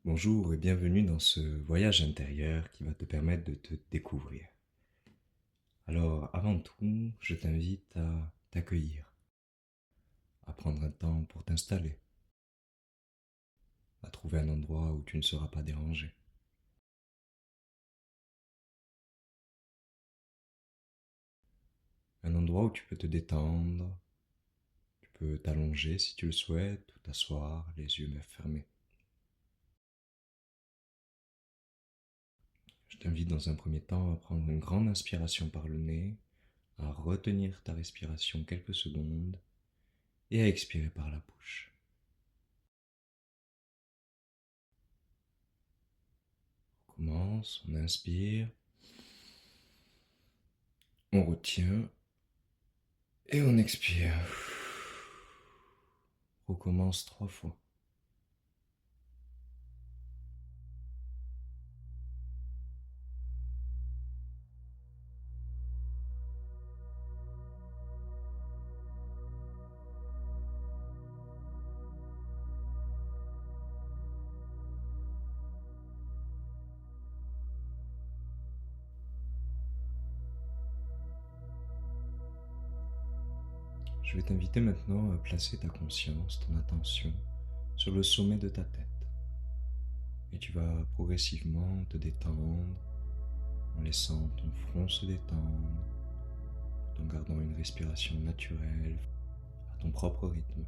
Bonjour et bienvenue dans ce voyage intérieur qui va te permettre de te découvrir. Alors, avant tout, je t'invite à t'accueillir, à prendre un temps pour t'installer, à trouver un endroit où tu ne seras pas dérangé. Un endroit où tu peux te détendre, tu peux t'allonger si tu le souhaites, ou t'asseoir, les yeux fermés. Je t'invite dans un premier temps à prendre une grande inspiration par le nez, à retenir ta respiration quelques secondes et à expirer par la bouche. On commence, on inspire, on retient et on expire. Recommence 3 fois. Je vais t'inviter maintenant à placer ta conscience, ton attention sur le sommet de ta tête. Et tu vas progressivement te détendre en laissant ton front se détendre, tout en gardant une respiration naturelle à ton propre rythme.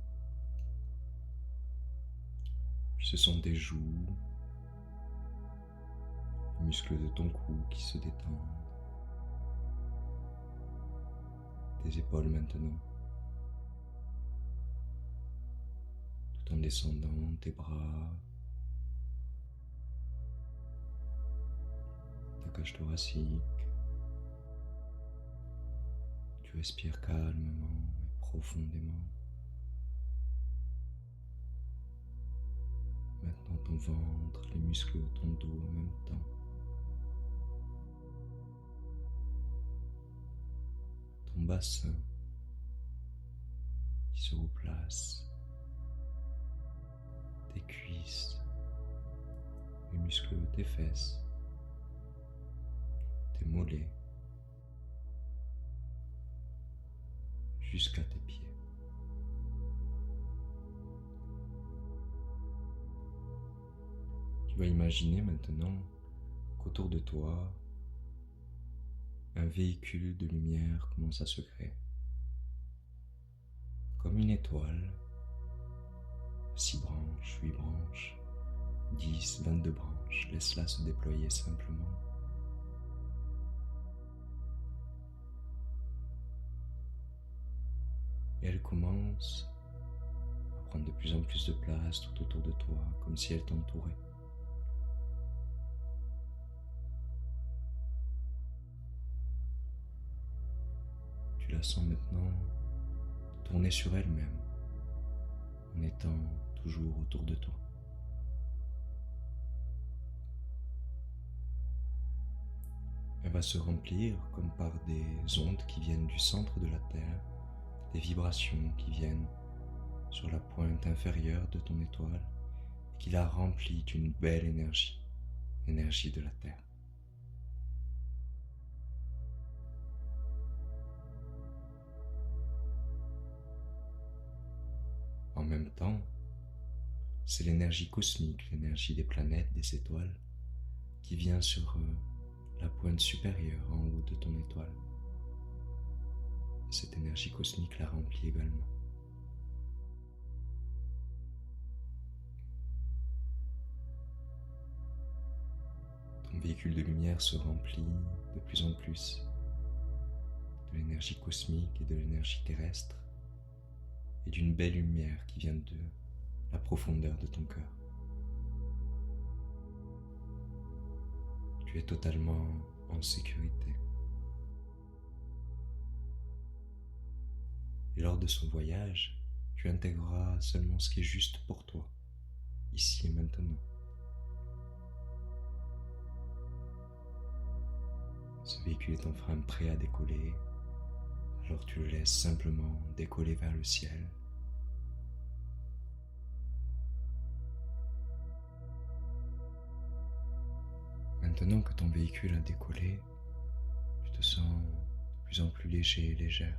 Puis ce sont tes joues, les muscles de ton cou qui se détendent, tes épaules maintenant, tout en descendant tes bras, ta cage thoracique. Tu respires calmement et profondément. Maintenant ton ventre, les muscles de ton dos en même temps. Ton bassin qui se replace. Tes cuisses, les muscles de tes fesses, tes mollets, jusqu'à tes pieds. Tu vas imaginer maintenant qu'autour de toi, un véhicule de lumière commence à se créer. Comme une étoile, 6 branches, 8 branches, 10, 22 branches, laisse-la se déployer simplement. Et elle commence à prendre de plus en plus de place tout autour de toi, comme si elle t'entourait. Tu la sens maintenant tourner sur elle-même, en étant toujours autour de toi. Elle va se remplir comme par des ondes qui viennent du centre de la Terre, des vibrations qui viennent sur la pointe inférieure de ton étoile et qui la remplit d'une belle énergie, l'énergie de la Terre. En même temps, c'est l'énergie cosmique, l'énergie des planètes, des étoiles, qui vient sur la pointe supérieure en haut de ton étoile. Et cette énergie cosmique la remplit également. Ton véhicule de lumière se remplit de plus en plus de l'énergie cosmique et de l'énergie terrestre et d'une belle lumière qui vient de la profondeur de ton cœur. Tu es totalement en sécurité. Et lors de ce voyage, tu intégreras seulement ce qui est juste pour toi, ici et maintenant. Ce véhicule est enfin prêt à décoller, alors tu le laisses simplement décoller vers le ciel. Maintenant que ton véhicule a décollé, tu te sens de plus en plus léger et légère.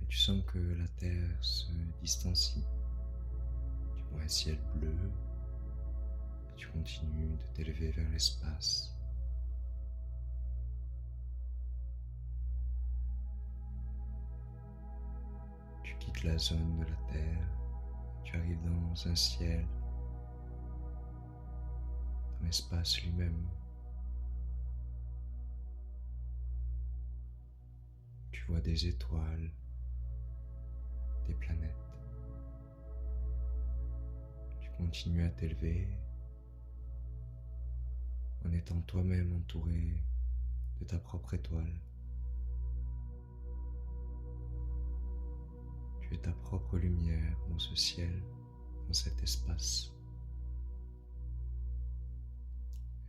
Et tu sens que la Terre se distancie. Tu vois un ciel bleu et tu continues de t'élever vers l'espace. Tu quittes la zone de la Terre, tu arrives dans un ciel, dans l'espace lui-même. Tu vois des étoiles, des planètes. Tu continues à t'élever en étant toi-même entouré de ta propre étoile. Tu es ta propre lumière dans ce ciel, dans cet espace.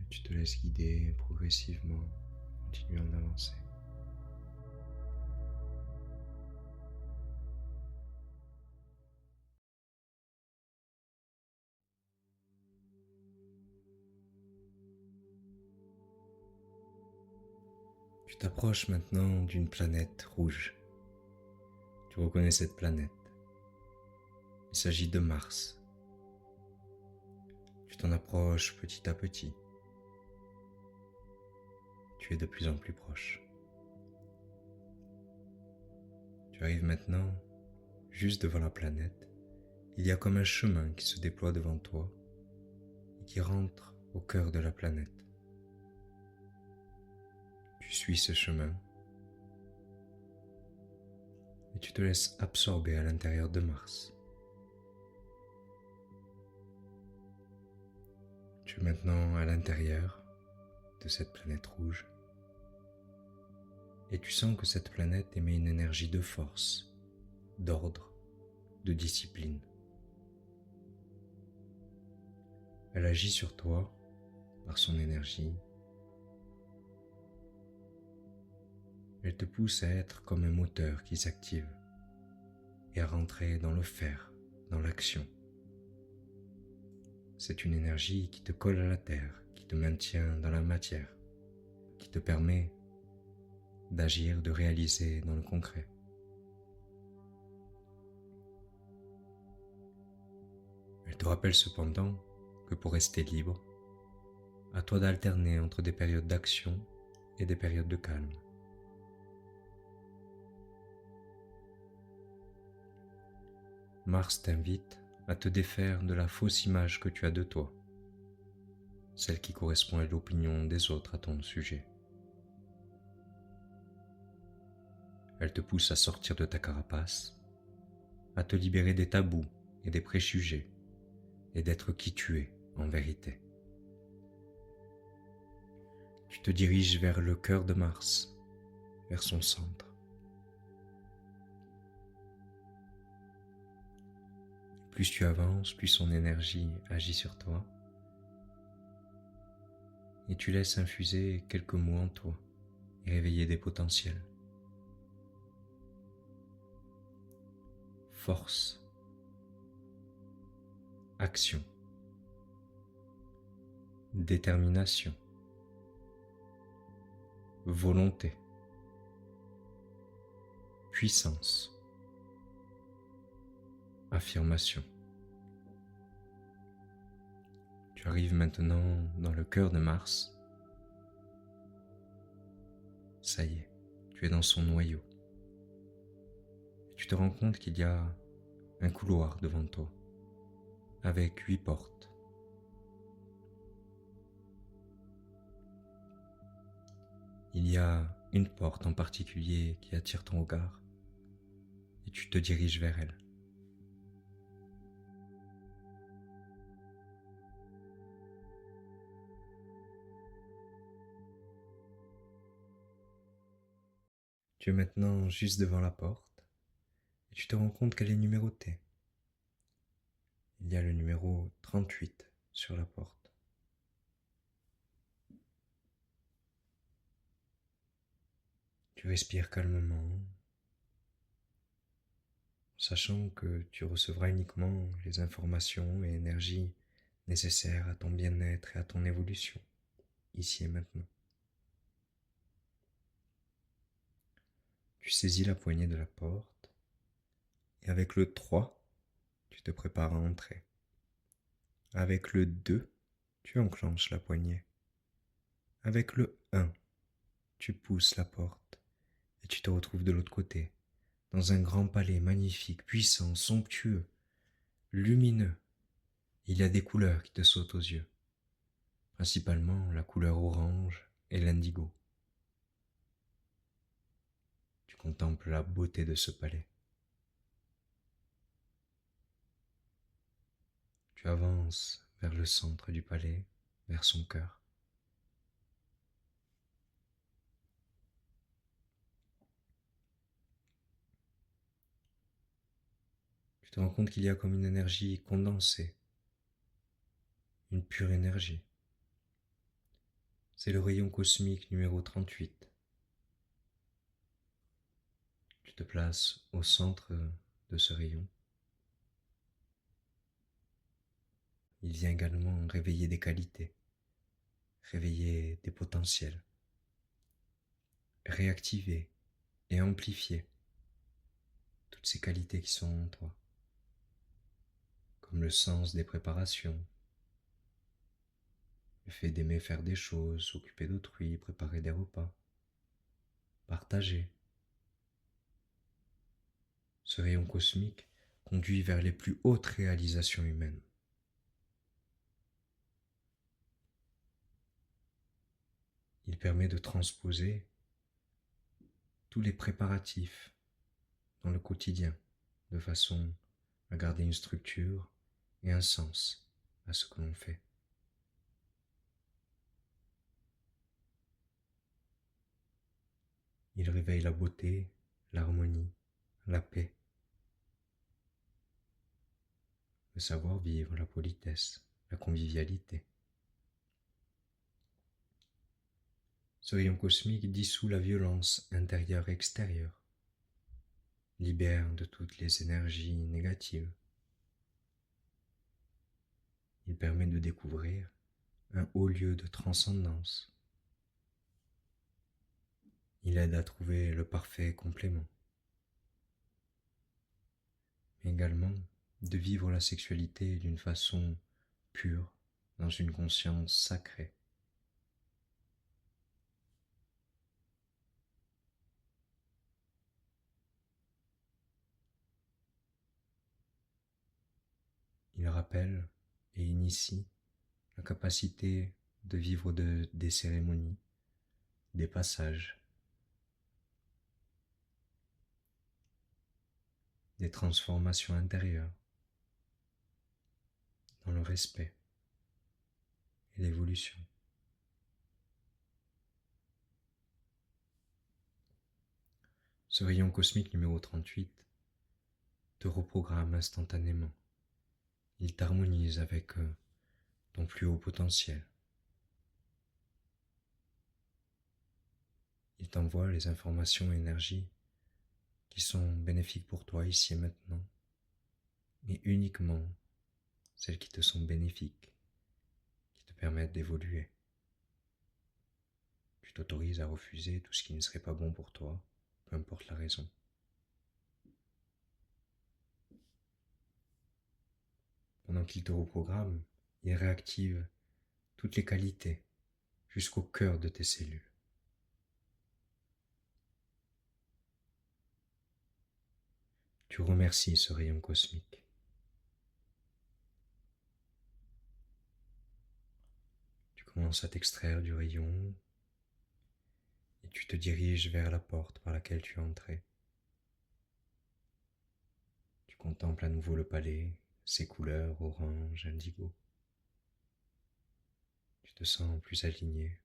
Et tu te laisses guider progressivement, continuant d'avancer. Tu t'approches maintenant d'une planète rouge. Tu reconnais cette planète. Il s'agit de Mars. Tu t'en approches petit à petit. Tu es de plus en plus proche. Tu arrives maintenant juste devant la planète. Il y a comme un chemin qui se déploie devant toi et qui rentre au cœur de la planète. Tu suis ce chemin et tu te laisses absorber à l'intérieur de Mars. Tu es maintenant à l'intérieur de cette planète rouge et tu sens que cette planète émet une énergie de force, d'ordre, de discipline. Elle agit sur toi par son énergie. Elle te pousse à être comme un moteur qui s'active et à rentrer dans le faire, dans l'action. C'est une énergie qui te colle à la terre, qui te maintient dans la matière, qui te permet d'agir, de réaliser dans le concret. Elle te rappelle cependant que pour rester libre, à toi d'alterner entre des périodes d'action et des périodes de calme. Mars t'invite à te défaire de la fausse image que tu as de toi, celle qui correspond à l'opinion des autres à ton sujet. Elle te pousse à sortir de ta carapace, à te libérer des tabous et des préjugés, et d'être qui tu es en vérité. Tu te diriges vers le cœur de Mars, vers son centre. Plus tu avances, plus son énergie agit sur toi, et tu laisses infuser quelques mots en toi et réveiller des potentiels. Force, action, détermination, volonté, puissance, affirmation. Tu arrives maintenant dans le cœur de Mars. Ça y est, tu es dans son noyau. Et tu te rends compte qu'il y a un couloir devant toi, avec 8 portes. Il y a une porte en particulier qui attire ton regard, et tu te diriges vers elle. Tu es maintenant juste devant la porte, et tu te rends compte qu'elle est numérotée. Il y a le numéro 38 sur la porte. Tu respires calmement, sachant que tu recevras uniquement les informations et énergies nécessaires à ton bien-être et à ton évolution. ici et maintenant. Tu saisis la poignée de la porte et avec le 3, tu te prépares à entrer. Avec le 2, tu enclenches la poignée. Avec le 1, tu pousses la porte et tu te retrouves de l'autre côté, dans un grand palais magnifique, puissant, somptueux, lumineux. Il y a des couleurs qui te sautent aux yeux, principalement la couleur orange et l'indigo. Tu contemples la beauté de ce palais. Tu avances vers le centre du palais, vers son cœur. Tu te rends compte qu'il y a comme une énergie condensée, une pure énergie. C'est le rayon cosmique numéro 38. Tu te places au centre de ce rayon. Il vient également réveiller des qualités, réveiller des potentiels, réactiver et amplifier toutes ces qualités qui sont en toi, comme le sens des préparations, le fait d'aimer faire des choses, s'occuper d'autrui, préparer des repas, partager. Ce rayon cosmique conduit vers les plus hautes réalisations humaines. Il permet de transposer tous les préparatifs dans le quotidien, de façon à garder une structure et un sens à ce que l'on fait. Il réveille la beauté, l'harmonie, la paix, le savoir-vivre, la politesse, la convivialité. Ce rayon cosmique dissout la violence intérieure et extérieure, libère de toutes les énergies négatives. Il permet de découvrir un haut lieu de transcendance. Il aide à trouver le parfait complément, mais également de vivre la sexualité d'une façon pure, dans une conscience sacrée. Il rappelle et initie la capacité de vivre des cérémonies, des passages, des transformations intérieures dans le respect et l'évolution. Ce rayon cosmique numéro 38 te reprogramme instantanément. Il t'harmonise avec ton plus haut potentiel. Il t'envoie les informations et énergies qui sont bénéfiques pour toi ici et maintenant, et uniquement celles qui te sont bénéfiques, qui te permettent d'évoluer. Tu t'autorises à refuser tout ce qui ne serait pas bon pour toi, peu importe la raison. Pendant qu'il te reprogramme, il réactive toutes les qualités jusqu'au cœur de tes cellules. Tu remercies ce rayon cosmique. Tu commences à t'extraire du rayon et tu te diriges vers la porte par laquelle tu es entré. Tu contemples à nouveau le palais, ses couleurs orange, indigo. Tu te sens plus aligné,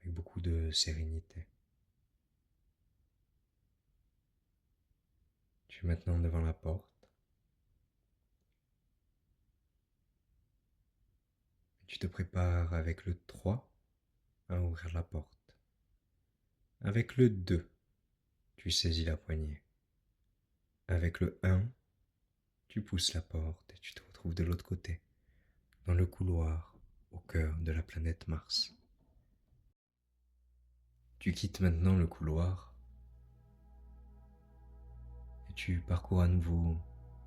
avec beaucoup de sérénité. Tu es maintenant devant la porte. Et tu te prépares avec le 3 à ouvrir la porte. Avec le 2, tu saisis la poignée. Avec le 1, tu pousses la porte et tu te retrouves de l'autre côté, dans le couloir, au cœur de la planète Mars. Tu quittes maintenant le couloir et tu parcours à nouveau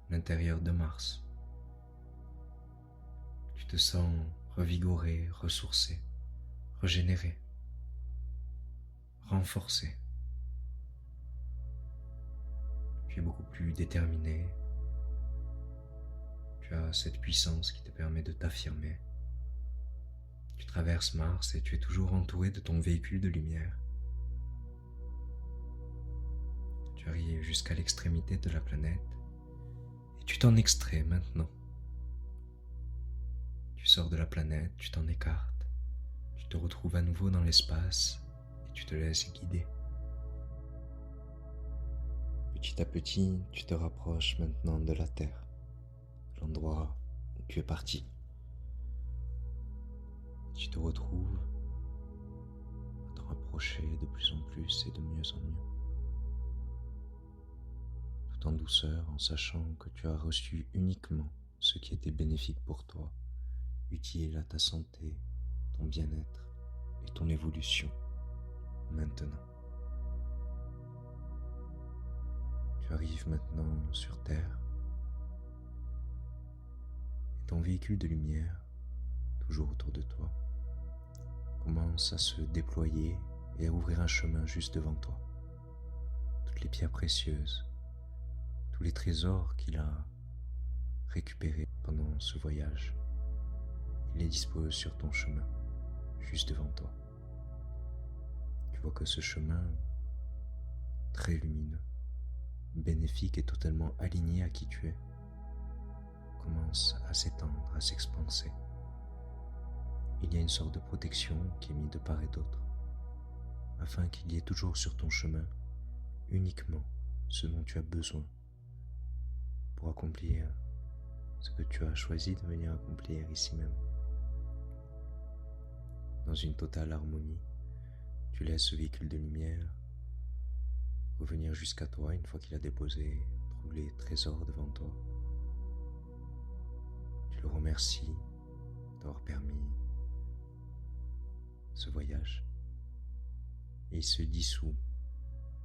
l'intérieur de Mars. Tu te sens revigoré, ressourcé, régénéré, renforcé. Tu es beaucoup plus déterminé. Tu as cette puissance qui te permet de t'affirmer. Tu traverses Mars et tu es toujours entouré de ton véhicule de lumière. Tu arrives jusqu'à l'extrémité de la planète et tu t'en extrais maintenant. Tu sors de la planète, tu t'en écartes, tu te retrouves à nouveau dans l'espace et tu te laisses guider. Petit à petit, tu te rapproches maintenant de la Terre, de l'endroit où tu es parti. Tu te retrouves à t'en rapprocher de plus en plus et de mieux en mieux. Tout en douceur, en sachant que tu as reçu uniquement ce qui était bénéfique pour toi, utile à ta santé, ton bien-être et ton évolution maintenant. Tu arrives maintenant sur Terre et ton véhicule de lumière, toujours autour de toi, commence à se déployer et à ouvrir un chemin juste devant toi. Toutes les pierres précieuses, tous les trésors qu'il a récupérés pendant ce voyage, il les dispose sur ton chemin, juste devant toi. Tu vois que ce chemin, très lumineux, bénéfique et totalement aligné à qui tu es, commence à s'étendre, à s'expanser. Il y a une sorte de protection qui est mise de part et d'autre, afin qu'il y ait toujours sur ton chemin uniquement ce dont tu as besoin pour accomplir ce que tu as choisi de venir accomplir ici même. Dans une totale harmonie, tu laisses ce véhicule de lumière revenir jusqu'à toi une fois qu'il a déposé tous les trésors devant toi. Tu le remercies d'avoir permis ce voyage et il se dissout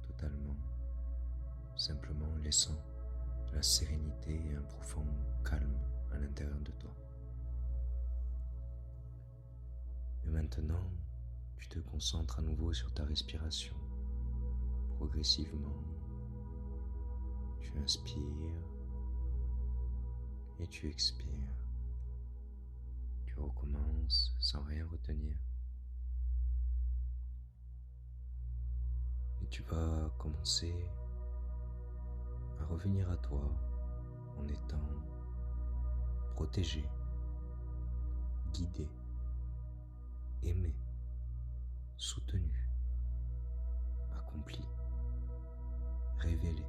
totalement, simplement laissant de la sérénité et un profond calme à l'intérieur de toi. Et maintenant, tu te concentres à nouveau sur ta respiration. Progressivement, tu inspires et tu expires. Tu recommences sans rien retenir. Et tu vas commencer à revenir à toi en étant protégé, guidé, aimé, soutenu, accompli, révélé,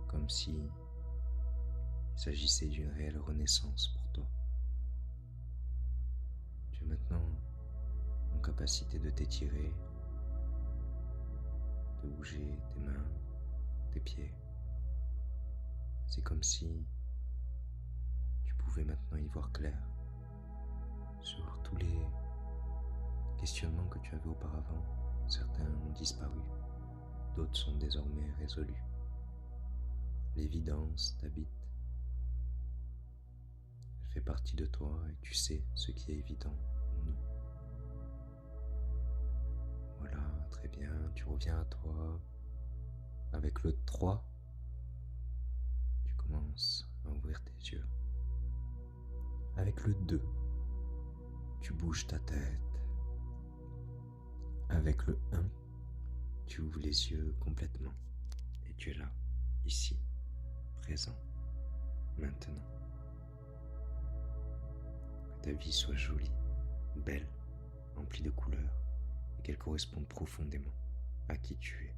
comme si il s'agissait d'une réelle renaissance pour toi. Tu es maintenant en capacité de t'étirer, de bouger tes mains, tes pieds. C'est comme si tu pouvais maintenant y voir clair sur tous les questionnements que tu avais auparavant. Certains ont disparu, d'autres sont désormais résolus. L'évidence t'habite. Elle fait partie de toi et tu sais ce qui est évident ou non. Voilà, très bien, tu reviens à toi. Avec le 3, tu commences à ouvrir tes yeux. Avec le 2, tu bouges ta tête. Avec le 1, tu ouvres les yeux complètement et tu es là, ici, présent, maintenant. Que ta vie soit jolie, belle, remplie de couleurs et qu'elle corresponde profondément à qui tu es.